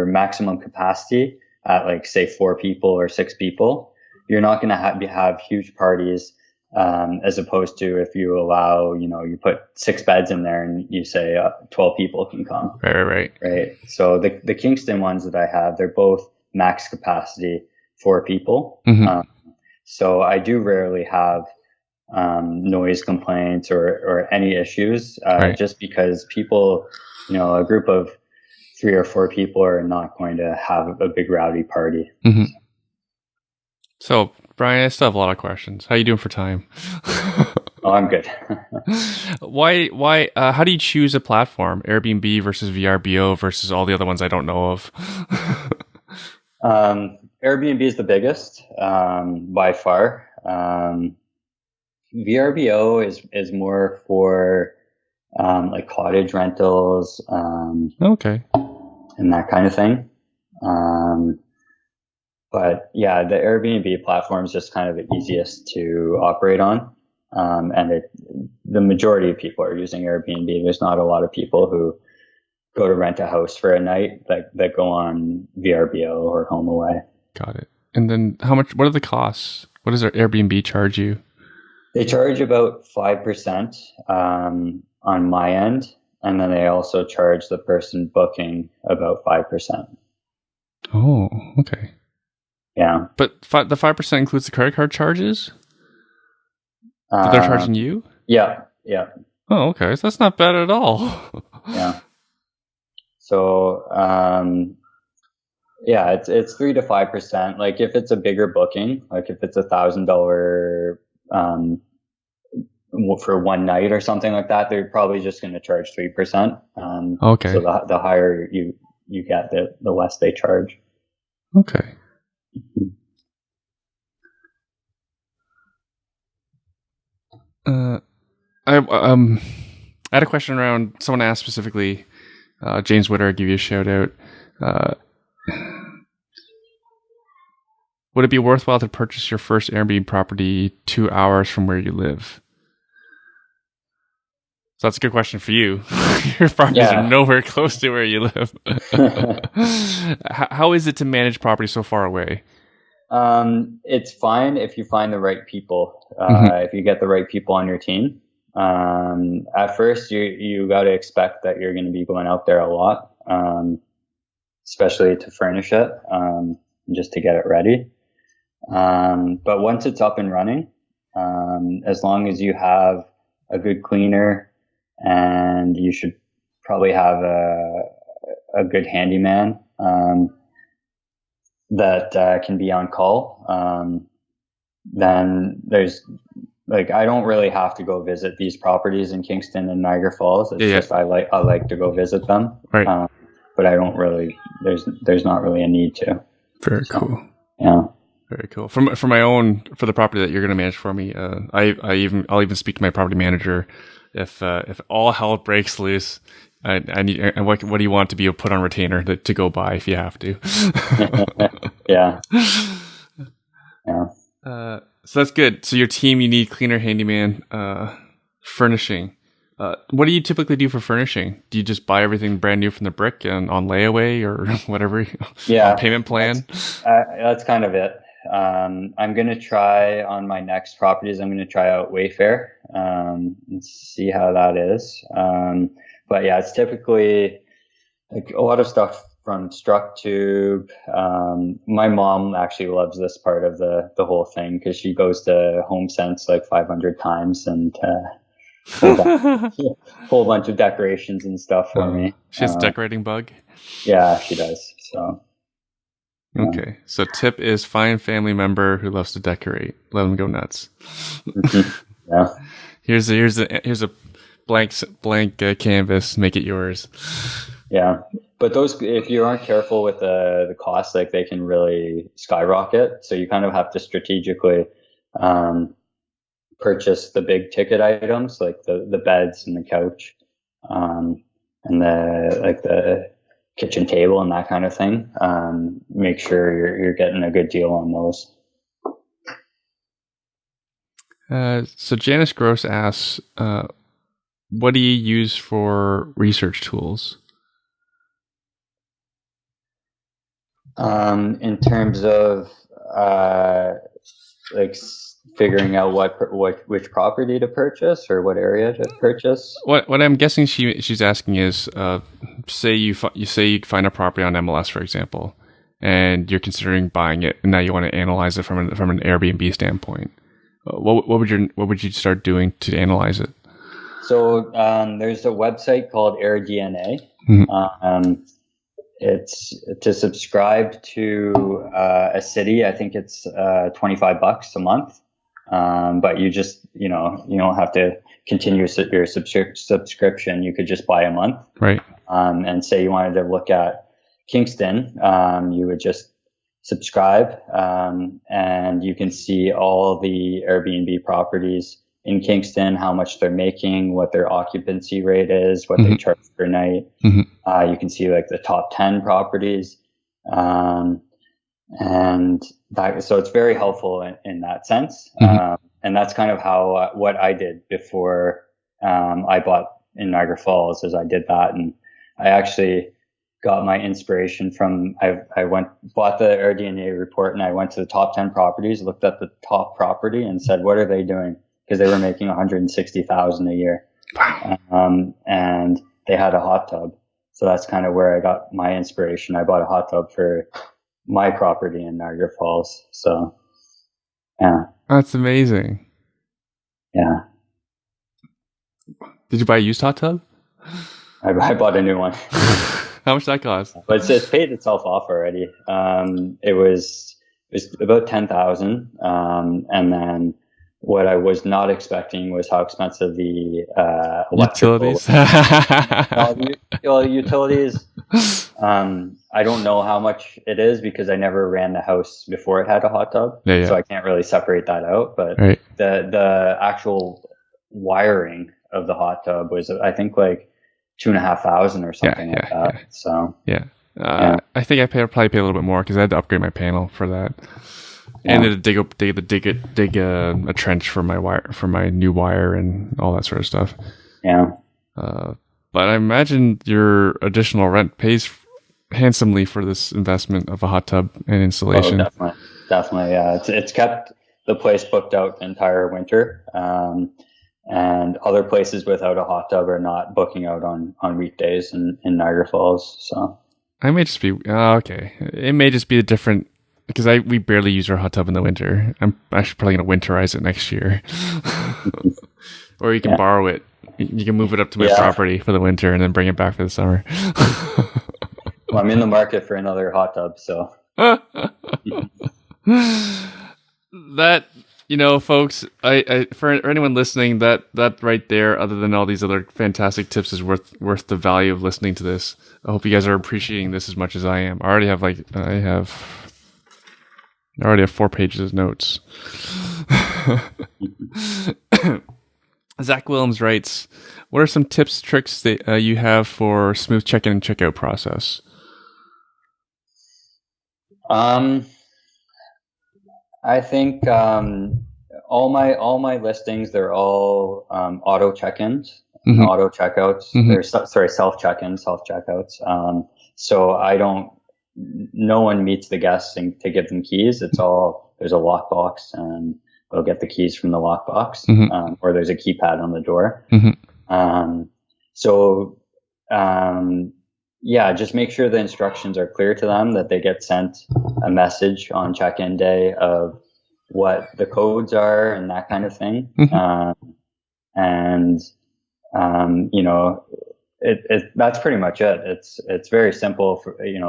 B: maximum capacity at like say 4 people or 6 people, you're not going to have huge parties. As opposed to if you allow, you put 6 beds in there and you say 12 people can come.
A: Right.
B: So the Kingston ones that I have, they're both max capacity 4 people. So I do rarely have noise complaints or any issues, just because people, a group of 3 or 4 people are not going to have a big rowdy party.
A: So, Bryan, I still have a lot of questions. How are you doing for time?
B: Oh, I'm good.
A: Why, how do you choose a platform? Airbnb versus VRBO versus all the other ones I don't know of?
B: Airbnb is the biggest, by far. VRBO is more for, like cottage rentals,
A: okay,
B: and that kind of thing. But yeah, the Airbnb platform is just kind of the easiest to operate on. And the majority of people are using Airbnb. There's not a lot of people who go to rent a house for a night that go on VRBO or HomeAway.
A: Got it. And then what are the costs? What does our Airbnb charge you?
B: They charge about 5% on my end. And then they also charge the person booking about 5%.
A: Oh, okay.
B: Yeah.
A: But the 5% includes the credit card charges that they're charging you?
B: Yeah.
A: Oh, okay. So that's not bad at all.
B: Yeah. So, yeah, it's 3 to 5%. Like if it's a bigger booking, like if it's $1,000 for one night or something like that, they're probably just going to charge 3%.
A: Okay.
B: So the higher you get, the less they charge.
A: Okay. I had a question around. Someone asked specifically. James Witter, I'll give you a shout out. Would it be worthwhile to purchase your first Airbnb property 2 hours from where you live? So that's a good question for you. Your properties are nowhere close to where you live. How is it to manage property so far away?
B: It's fine if you find the right people. If you get the right people on your team. At first, you got to expect that you're going to be going out there a lot, especially to furnish it, just to get it ready. But once it's up and running, as long as you have a good cleaner, and you should probably have a good handyman that can be on call, then there's I don't really have to go visit these properties in Kingston and Niagara Falls. It's just I like to go visit them,
A: right?
B: But I don't really. There's not really a need to.
A: Very cool.
B: Yeah.
A: Very cool. For the property that you're going to manage for me, I'll even speak to my property manager if all hell breaks loose. I need. And what do you want to be put on retainer to go by if you have to?
B: Yeah.
A: So that's good. So your team, you need cleaner, handyman, furnishing. What do you typically do for furnishing? Do you just buy everything brand new from the brick and on layaway or whatever?
B: Yeah.
A: On payment plan?
B: That's kind of it. I'm going to try on my next properties. I'm going to try out Wayfair and see how that is. But yeah, it's typically like a lot of stuff from Structube. My mom actually loves this part of the whole thing because she goes to HomeSense like 500 times, and whole bunch of decorations and stuff for me.
A: She has a decorating bug?
B: Yeah, she does. So.
A: Yeah. Okay, so tip is find family member who loves to decorate. Let them go nuts.
B: Yeah.
A: Here's a blank canvas. Make it yours.
B: Yeah, but those, if you aren't careful with the costs, like they can really skyrocket. So you kind of have to strategically purchase the big ticket items like the beds and the couch, and the kitchen table and that kind of thing. Make sure you're getting a good deal on those.
A: So Janice Gross asks, what do you use for research tools?
B: In terms of like figuring out which property to purchase or what area to purchase.
A: What I'm guessing she's asking is, say you find a property on MLS, for example, and you're considering buying it, and now you want to analyze it from an Airbnb standpoint. What would you start doing to analyze it?
B: So there's a website called AirDNA.
A: Mm-hmm.
B: It's to subscribe to a city. I think it's $25 a month. But you just, you don't have to continue your subscription. You could just buy a month.
A: Right.
B: And say you wanted to look at Kingston, you would just subscribe, and you can see all the Airbnb properties in Kingston, how much they're making, what their occupancy rate is, what they charge per night. You can see like the top 10 properties. And that, so it's very helpful in that sense. And that's kind of how, what I did before, I bought in Niagara Falls, is I did that. And I actually got my inspiration from, bought the AirDNA report, and I went to the top 10 properties, looked at the top property and said, what are they doing? Because they were making $160,000 a year. Wow. And they had a hot tub. So that's kind of where I got my inspiration. I bought a hot tub for my property in Niagara Falls. So, yeah.
A: That's amazing.
B: Yeah.
A: Did you buy a used hot tub?
B: I bought a new one.
A: How much did that cost?
B: But it's paid itself off already. It was about $10,000. And then what I was not expecting was how expensive the
A: utilities.
B: Utilities. I don't know how much it is because I never ran the house before it had a hot tub, so I can't really separate that out. But the actual wiring of the hot tub was, I think, like $2,500 or something like that. Yeah. So
A: I think I probably paid a little bit more because I had to upgrade my panel for that. And then dig a trench for my new wire and all that sort of stuff.
B: Yeah.
A: But I imagine your additional rent pays handsomely for this investment of a hot tub and installation.
B: Oh, definitely. Yeah, it's kept the place booked out the entire winter. And other places without a hot tub are not booking out on weekdays in Niagara Falls. So
A: I may just be okay. It may just be a different. Because we barely use our hot tub in the winter. I'm actually probably going to winterize it next year. Or you can borrow it. You can move it up to my property for the winter and then bring it back for the summer.
B: Well, I'm in the market for another hot tub, so.
A: That, folks, I for anyone listening, that right there, other than all these other fantastic tips, is worth the value of listening to this. I hope you guys are appreciating this as much as I am. I already have 4 pages of notes. Zach Willems writes, what are some tips, tricks that you have for smooth check-in and check-out process?
B: I think all my listings, they're all auto check-ins, auto checkouts. They're self check-ins, self checkouts. So no one meets the guests to give them keys. There's a lockbox, and they'll get the keys from the lockbox, or there's a keypad on the door. Just make sure the instructions are clear to them, that they get sent a message on check-in day of what the codes are and that kind of thing. and that's pretty much it. It's very simple.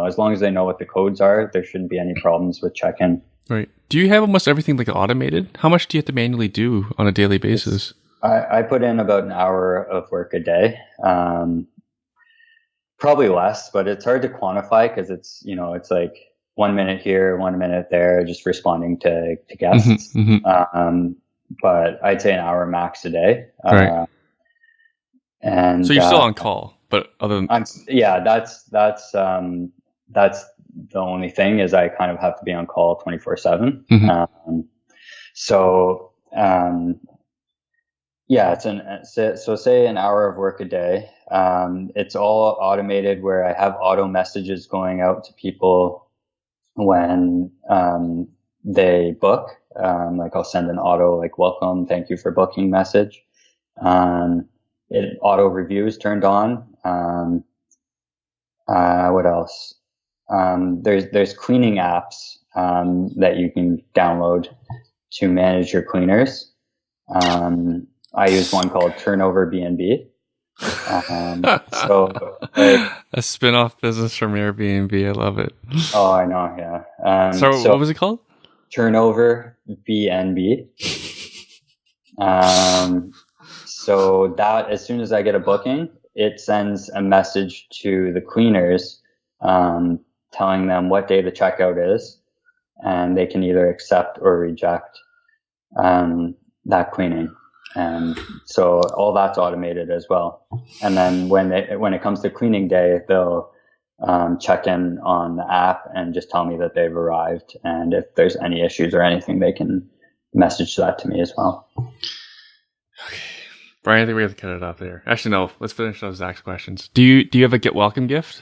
B: As long as they know what the codes are, there shouldn't be any problems with check-in.
A: Right. Do you have almost everything like automated? How much do you have to manually do on a daily basis?
B: I put in about an hour of work a day. Probably less, but it's hard to quantify because it's like 1 minute here, 1 minute there, just responding to guests. But I'd say an hour max a day.
A: Right.
B: And
A: so you're still on call, but other than
B: that's the only thing is I kind of have to be on call 24/7. So say an hour of work a day. It's all automated where I have auto messages going out to people when they book. Like I'll send an auto like welcome, thank you for booking message. It auto reviews turned on. What else? There's cleaning apps that you can download to manage your cleaners. I use one called Turnover BNB.
A: A spin-off business from Airbnb. I love it.
B: Oh, I know. Yeah.
A: So what was it called?
B: Turnover BNB. So that as soon as I get a booking, it sends a message to the cleaners, telling them what day the checkout is, and they can either accept or reject that cleaning. And so all that's automated as well. And then when it comes to cleaning day, they'll check in on the app and just tell me that they've arrived. And if there's any issues or anything, they can message that to me as well.
A: Okay. Bryan, I think we have to cut it off there. Actually, no. Let's finish those Zach's questions. Do you have a get welcome gift?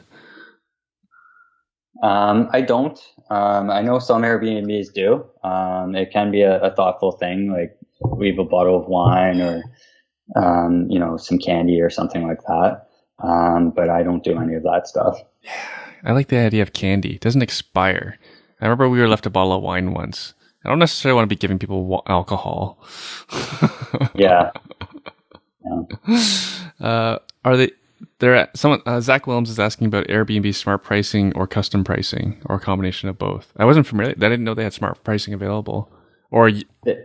B: I don't. I know some Airbnbs do. It can be a thoughtful thing, like leave a bottle of wine or some candy or something like that. But I don't do any of that stuff.
A: Yeah, I like the idea of candy. It doesn't expire. I remember we were left a bottle of wine once. I don't necessarily want to be giving people alcohol.
B: Yeah.
A: Are they? Zach Williams is asking about Airbnb smart pricing or custom pricing or a combination of both. I wasn't familiar. I didn't know they had smart pricing available.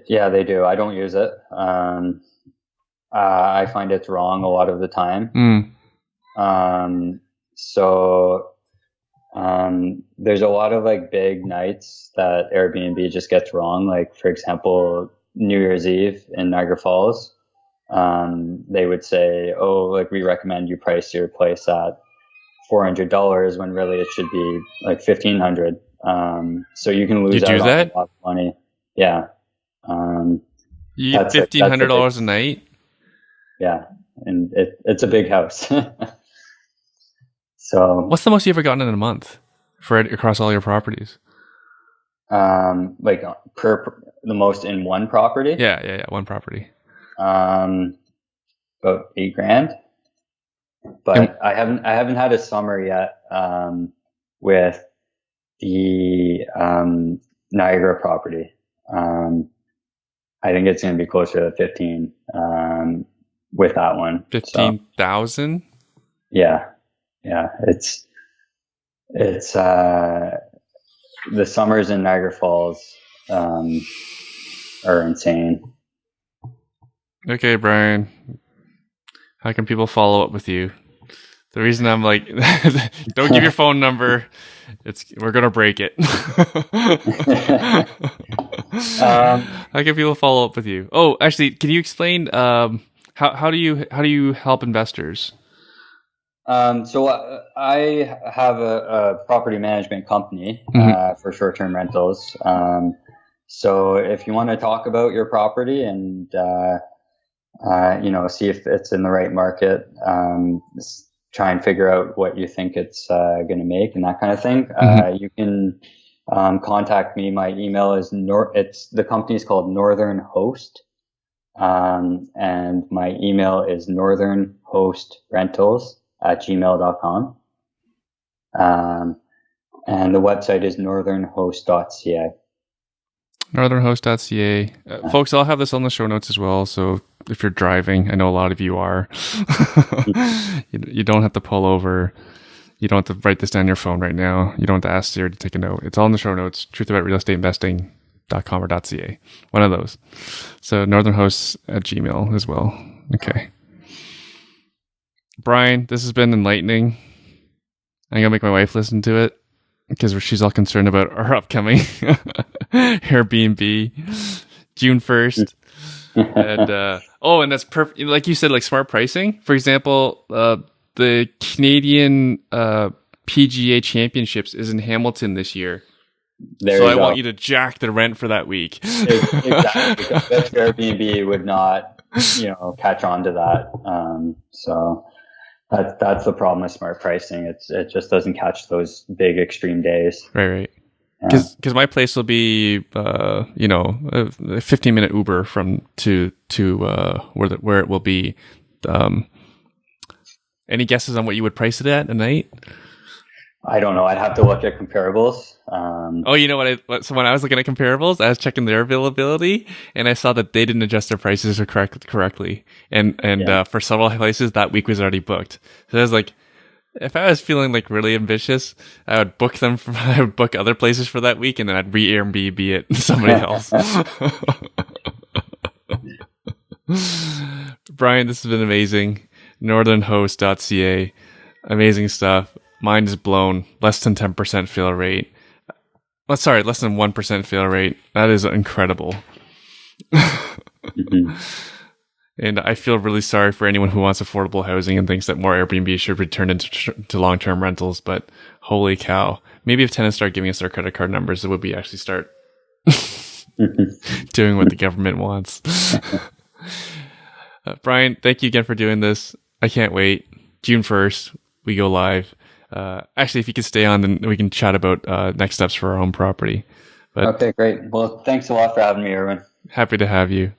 B: Yeah, they do. I don't use it. I find it's wrong a lot of the time. There's a lot of like big nights that Airbnb just gets wrong. Like for example, New Year's Eve in Niagara Falls. They would say, oh, like we recommend you price your place at $400 when really it should be like $1,500. So you can lose out on a lot of money. Yeah.
A: You get $1,500 a night?
B: Yeah. And it's a big house. So
A: what's the most you ever gotten in a month across all your properties?
B: Like the most in one property?
A: Yeah. One property.
B: About $8,000, but I haven't had a summer yet with the Niagara property. I think it's going to be closer to 15 with that one.
A: 15,000?
B: Yeah. It's the summers in Niagara Falls are insane.
A: Okay, Bryan. How can people follow up with you? The reason I'm like, don't give your phone number. We're gonna break it. How can people follow up with you? Oh, actually, can you explain how do you help investors?
B: So I have a property management company for short-term rentals. So if you want to talk about your property and see if it's in the right market, try and figure out what you think it's going to make and that kind of thing. You can contact me. My email is the company is called Northern Host, and my email is northernhostrentals@gmail.com. And the website is northernhost.ca.
A: Northernhost.ca. Folks, I'll have this on the show notes as well, so if you're driving. I know a lot of you are. You don't have to pull over. You don't have to write this down on your phone right now. You don't have to ask Siri to take a note. It's all in the show notes. truthaboutrelestateinvesting.com or .ca. One of those. So northernhosts@gmail as well. Okay. Bryan, this has been enlightening. I'm gonna make my wife listen to it because she's all concerned about our upcoming Airbnb June 1st. And and that's perfect. Like you said, like smart pricing. For example, the Canadian PGA Championships is in Hamilton this year. So I want you to jack the rent for that week.
B: Exactly. Because Airbnb would not, catch on to that. So that's the problem with smart pricing. It just doesn't catch those big extreme days.
A: Right. Because my place will be, a 15-minute Uber from to where it will be. Any guesses on what you would price it at a night?
B: I don't know. I'd have to look at comparables.
A: You know what? So when I was looking at comparables, I was checking their availability, and I saw that they didn't adjust their prices correctly. And for several places, that week was already booked. So I was like, if I was feeling like really ambitious, I would book them. I would book other places for that week, and then I'd re-Airbnb it to somebody else. Bryan, this has been amazing. northernhost.ca. Amazing stuff. Mind is blown. Less than 10% fail rate. Less than 1% fail rate. That is incredible. And I feel really sorry for anyone who wants affordable housing and thinks that more Airbnb should be turned into long-term rentals. But holy cow. Maybe if tenants start giving us their credit card numbers, it would be actually start doing what the government wants. Bryan, thank you again for doing this. I can't wait. June 1st, we go live. Actually, if you could stay on, then we can chat about next steps for our own property. But
B: okay, great. Well, thanks a lot for having me, Erwin.
A: Happy to have you.